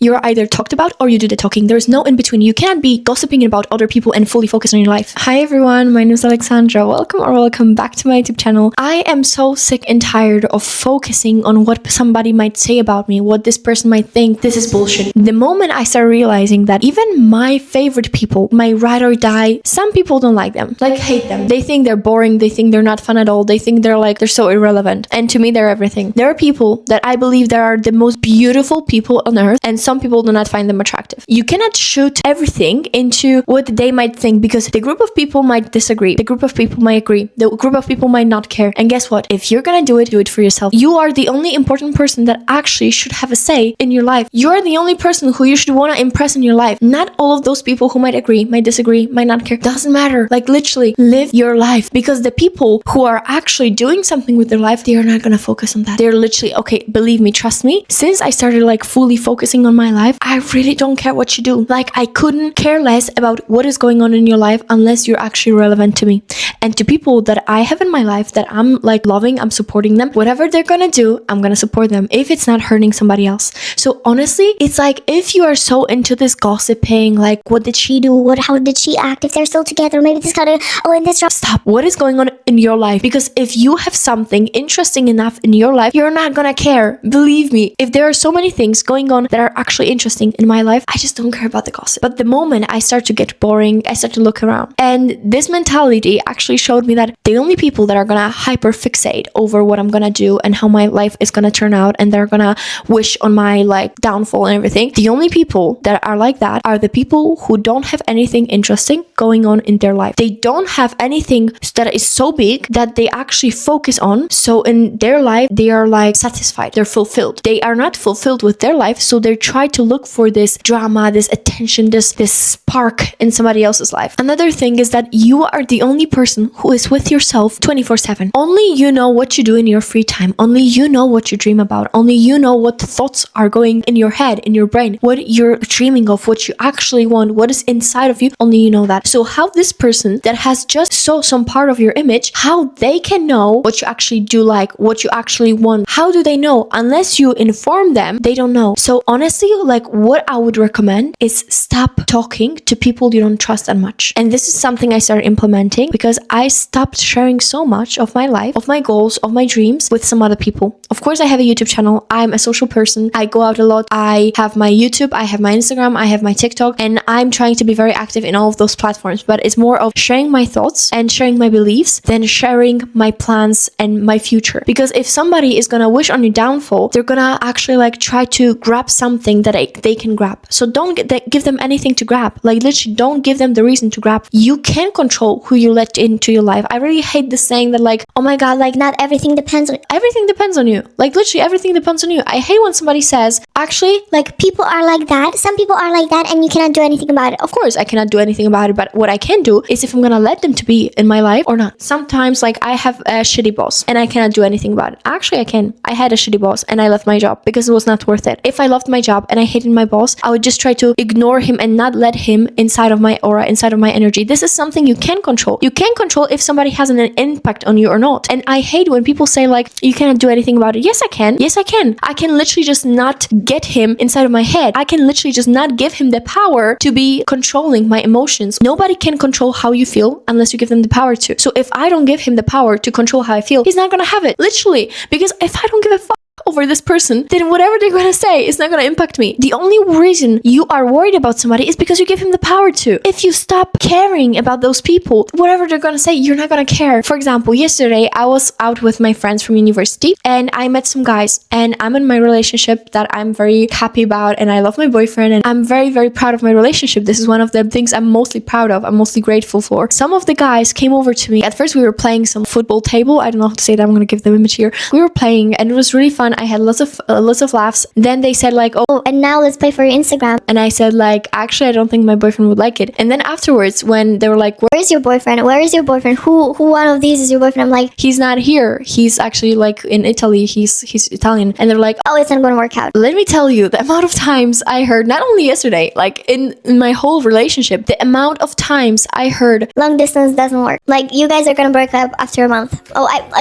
You're either talked about or you do the talking. There's no in between. You cannot be gossiping about other people and fully focus on your life. Hi everyone, my name is Aleksandra. Welcome back to my YouTube channel. I am so sick and tired of focusing on what somebody might say about me, what this person might think. This is bullshit. The moment I start realizing that even my favorite people, my ride or die, some people don't like them, like hate them. They think they're boring. They think they're not fun at all. They think they're so irrelevant. And to me, they're everything. There are people that I believe that are the most beautiful people on earth, and some people do not find them attractive. You cannot shoot everything into what they might think, because the group of people might disagree. The group of people might agree. The group of people might not care. And guess what? If you're gonna do it for yourself. You are the only important person that actually should have a say in your life. You are the only person who you should want to impress in your life. Not all of those people who might agree, might disagree, might not care. Doesn't matter. Literally, live your life. Because the people who are actually doing something with their life, they are not gonna focus on that. They're literally, okay, believe me, trust me. Since I started fully focusing on my life, I really don't care what you do. I couldn't care less about what is going on in your life unless you're actually relevant to me. And to people that I have in my life that I'm loving, I'm supporting them. Whatever they're gonna do, I'm gonna support them if it's not hurting somebody else. So honestly, it's if you are so into this gossiping, what did she do? How did she act? If they're still together, maybe this kind of, and this job. Stop. What is going on in your life? Because if you have something interesting enough in your life, you're not gonna care. Believe me, if there are so many things going on that are actually interesting in my life, I just don't care about the gossip. But the moment I start to get boring, I start to look around. And this mentality actually showed me that the only people that are gonna hyper fixate over what I'm gonna do and how my life is gonna turn out, and they're gonna wish on my downfall and everything, the only people that are like that are the people who don't have anything interesting going on in their life. They don't have anything that is so big that they actually focus on. So in their life, they are satisfied. They're fulfilled. They are not fulfilled with their life, so they try to look for this drama, this attention, this spark in somebody else's life. Another thing is that you are the only person who is with yourself 24/7. Only you know what you do in your free time. Only you know what you dream about. Only you know what thoughts are going in your head, in your brain, what you're dreaming of, what you actually want, what is inside of you. Only you know that. So how this person that has just saw some part of your image, how they can know what you actually do, what you actually want? How do they know? Unless you inform them, they don't know. So honestly, what I would recommend is stop talking to people you don't trust that much. And this is something I started implementing because I stopped sharing so much of my life, of my goals, of my dreams with some other people. Of course, I have a YouTube channel. I'm a social person. I go out a lot. I have my YouTube, I have my Instagram, I have my TikTok, and I'm trying to be very active in all of those platforms. But it's more of sharing my thoughts and sharing my beliefs than sharing my plans and my future. Because if somebody is gonna wish on your downfall, they're gonna actually try to grab something that they can grab. So don't give them anything to grab. Literally, don't give them the reason to grab. You can control who you let into your life. I really hate this saying that oh my god, not everything depends on you. Everything depends on you. Literally everything depends on you. I hate when somebody says, actually, people are like that. Some people are like that, and you cannot do anything about it. Of course, I cannot do anything about it, but what I can do is if I'm gonna let them to be in my life or not. Sometimes, I have a shitty boss, and I cannot do anything about it. Actually, I can. I had a shitty boss, and I left my job because it was not worth it. If I loved my job and I hated my boss, I would just try to ignore him and not let him inside of my aura, inside of my energy. This is something you can control. You can control if somebody has an impact on you or not. And I hate when people say you cannot do anything about it. Yes, I can. Yes, I can. I can literally just not get him inside of my head. I can literally just not give him the power to be controlling my emotions. Nobody can control how you feel unless you give them the power to. So if I don't give him the power to control how I feel, he's not gonna have it. Literally. Because if I don't give a fuck over this person, then whatever they're gonna say is not gonna impact me. The only reason you are worried about somebody is because you give him the power to. If you stop caring about those people, whatever they're gonna say, you're not gonna care. For example, yesterday I was out with my friends from university and I met some guys, and I'm in my relationship that I'm very happy about, and I love my boyfriend, and I'm very, very proud of my relationship. This is one of the things I'm mostly proud of. I'm mostly grateful for. Some of the guys came over to me. At first we were playing some football table. I don't know how to say that. I'm gonna give them image here. We were playing and it was really fun. I had lots of laughs. Then they said oh, and now let's play for your Instagram. And I said actually I don't think my boyfriend would like it. And then afterwards, when they were where is your boyfriend? Where is your boyfriend? Who one of these is your boyfriend? I'm he's not here. He's actually in Italy. He's Italian. And they're oh, it's not gonna work out. Let me tell you, the amount of times I heard, not only yesterday, in my whole relationship, the amount of times I heard long distance doesn't work. You guys are gonna break up after a month.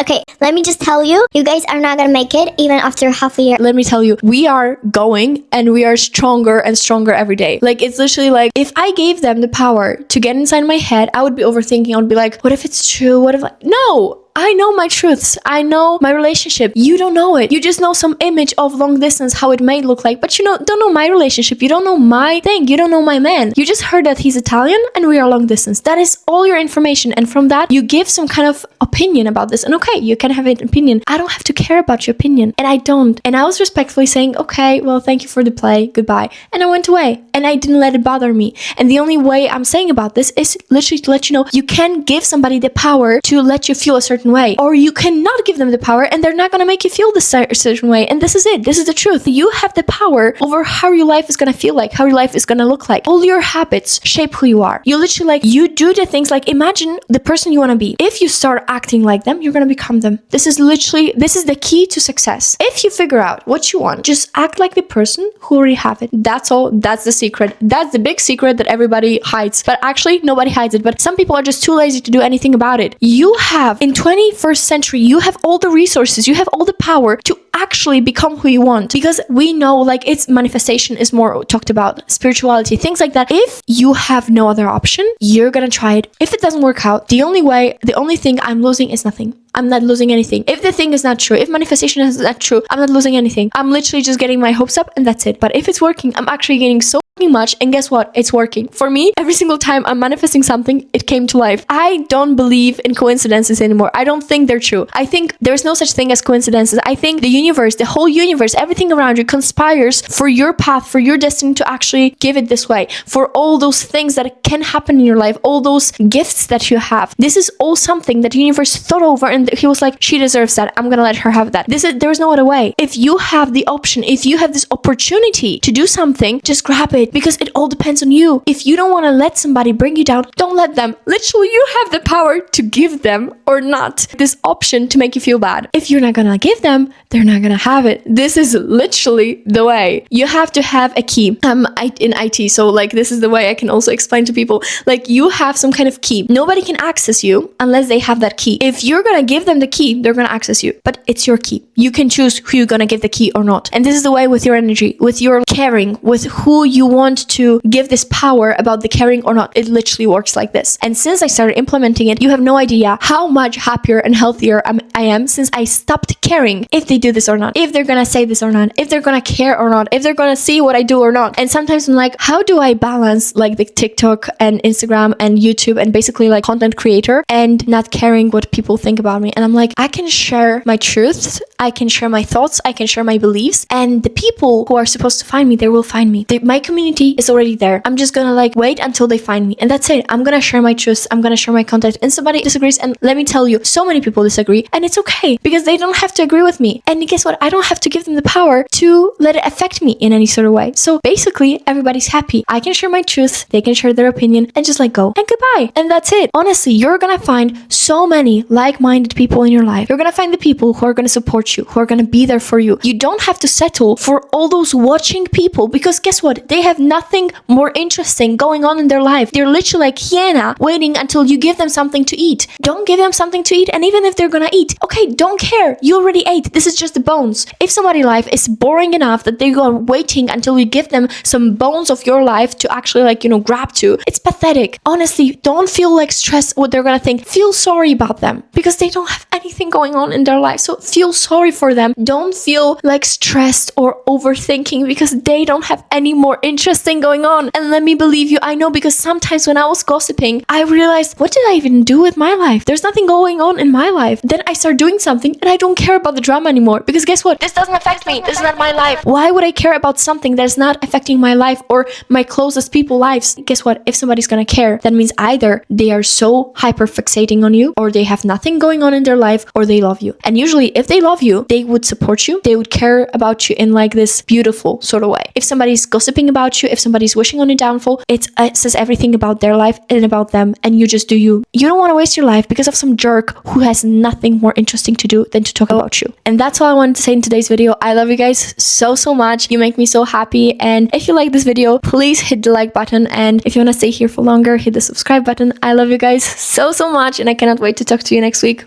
Okay, let me just tell you, you guys are not gonna make it even then after half a year, let me tell you, we are going and we are stronger and stronger every day. Like, it's literally like, if I gave them the power to get inside my head, I would be overthinking. I would be like, what if it's true? What if no, I know my truths. I know my relationship. You don't know it. You just know some image of long distance, how it may look like. But you don't know my relationship. You don't know my thing. You don't know my man. You just heard that he's Italian and we are long distance. That is all your information. And from that, you give some kind of opinion about this. And okay, you can have an opinion. I don't have to care about your opinion. And I don't. And I was respectfully saying, okay, well, thank you for the play. Goodbye. And I went away. And I didn't let it bother me. And the only way I'm saying about this is literally to let you know, you can give somebody the power to let you feel a certain way, or you cannot give them the power and they're not going to make you feel the certain way. And this is it. This is the truth. You have the power over how your life is going to feel like, how your life is going to look like. All your habits shape who you are. You literally, like, you do the things, like, imagine the person you want to be. If you start acting like them, you're going to become them. This is the key to success. If you figure out what you want, just act like the person who already have it. That's all. That's the secret. That's the big secret that everybody hides. But actually, nobody hides it. But some people are just too lazy to do anything about it. You have, in 21st century, you have all the resources, you have all the power to actually become who you want, because we know, like, it's manifestation is more talked about, spirituality, things like that. If you have no other option, you're gonna try it. If it doesn't work out, the only thing I'm losing is nothing. I'm not losing anything. If the thing is not true, if manifestation is not true, I'm not losing anything. I'm literally just getting my hopes up and that's it. But if it's working, I'm actually getting so much, and guess what? It's working. For me, every single time I'm manifesting something, it came to life. I don't believe in coincidences anymore. I don't think they're true. I think there's no such thing as coincidences. I think the universe, the whole universe, everything around you conspires for your path, for your destiny to actually give it this way, for all those things that can happen in your life, all those gifts that you have. This is all something that the universe thought over, and he was like, she deserves that. I'm gonna let her have that. There's no other way. If you have the option, if you have this opportunity to do something, just grab it, because it all depends on you. If you don't want to let somebody bring you down, don't let them. Literally, you have the power to give them or not this option to make you feel bad. If you're not gonna give them, they're not gonna have it. This is literally the way. You have to have a key. I'm in IT, so like this is the way I can also explain to people. Like, you have some kind of key. Nobody can access you unless they have that key. If you're gonna give them the key, they're gonna access you. But it's your key. You can choose who you're gonna give the key or not. And this is the way with your energy, with your caring, with who you want to give this power about the caring or not. It literally works like this. And since I started implementing it, you have no idea how much happier and healthier I am since I stopped caring if they do this or not, if they're gonna say this or not, if they're gonna care or not, if they're gonna see what I do or not. And sometimes I'm like, how do I balance like the TikTok and Instagram and YouTube and basically like content creator and not caring what people think about me? And I'm like, I can share my truths, I can share my thoughts, I can share my beliefs, and the people who are supposed to find me, they will find me. My community is already there. I'm just gonna like wait until they find me, and that's it. I'm gonna share my truths, I'm gonna share my content, and somebody disagrees, and let me tell you, so many people disagree, and it's okay, because they don't have to agree with me. And guess what? I don't have to give them the power to let it affect me in any sort of way. So basically, everybody's happy. I can share my truth, they can share their opinion, and just like go and goodbye. And that's it. Honestly, you're gonna find so many like-minded people in your life. You're gonna find the people who are gonna support you, who are gonna be there for you. You don't have to settle for all those watching people, because guess what? They have nothing more interesting going on in their life. They're literally like hyena waiting until you give them something to eat. Don't give them something to eat, and even if they're gonna eat, okay, don't care. You already ate. This is just the bones. If somebody's life is boring enough that they are waiting until you give them some bones of your life to actually like, grab to, it's pathetic. Honestly, don't feel like stressed what they're gonna think. Feel sorry about them because they don't have anything going on in their life. So feel sorry for them. Don't feel like stressed or overthinking because they don't have any more interesting going on. And let me believe you, I know, because sometimes when I was gossiping, I realized, what did I even do with my life? There's nothing going on in my life. Then I start doing something and I don't care about the drama anymore, because guess what? This doesn't affect me. This is not my life. Why would I care about something that's not affecting my life or my closest people's lives? Guess what? If somebody's gonna care, that means either they are so hyper fixating on you, or they have nothing going on in their life, or they love you. And usually if they love you, they would support you. They would care about you in like this beautiful sort of way. If somebody's gossiping about you, if somebody's wishing on your downfall, it says everything about their life and about them, and you just do you. You don't want to waste your life because of some jerk who has nothing more interesting to do than to talk about you. And that's all I wanted to say in today's video. I love you guys so much. You make me so happy. And if you like this video, please hit the like button. And if you want to stay here for longer, hit the subscribe button. I love you guys so much, and I cannot wait to talk to you next week.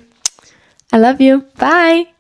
I love you. Bye.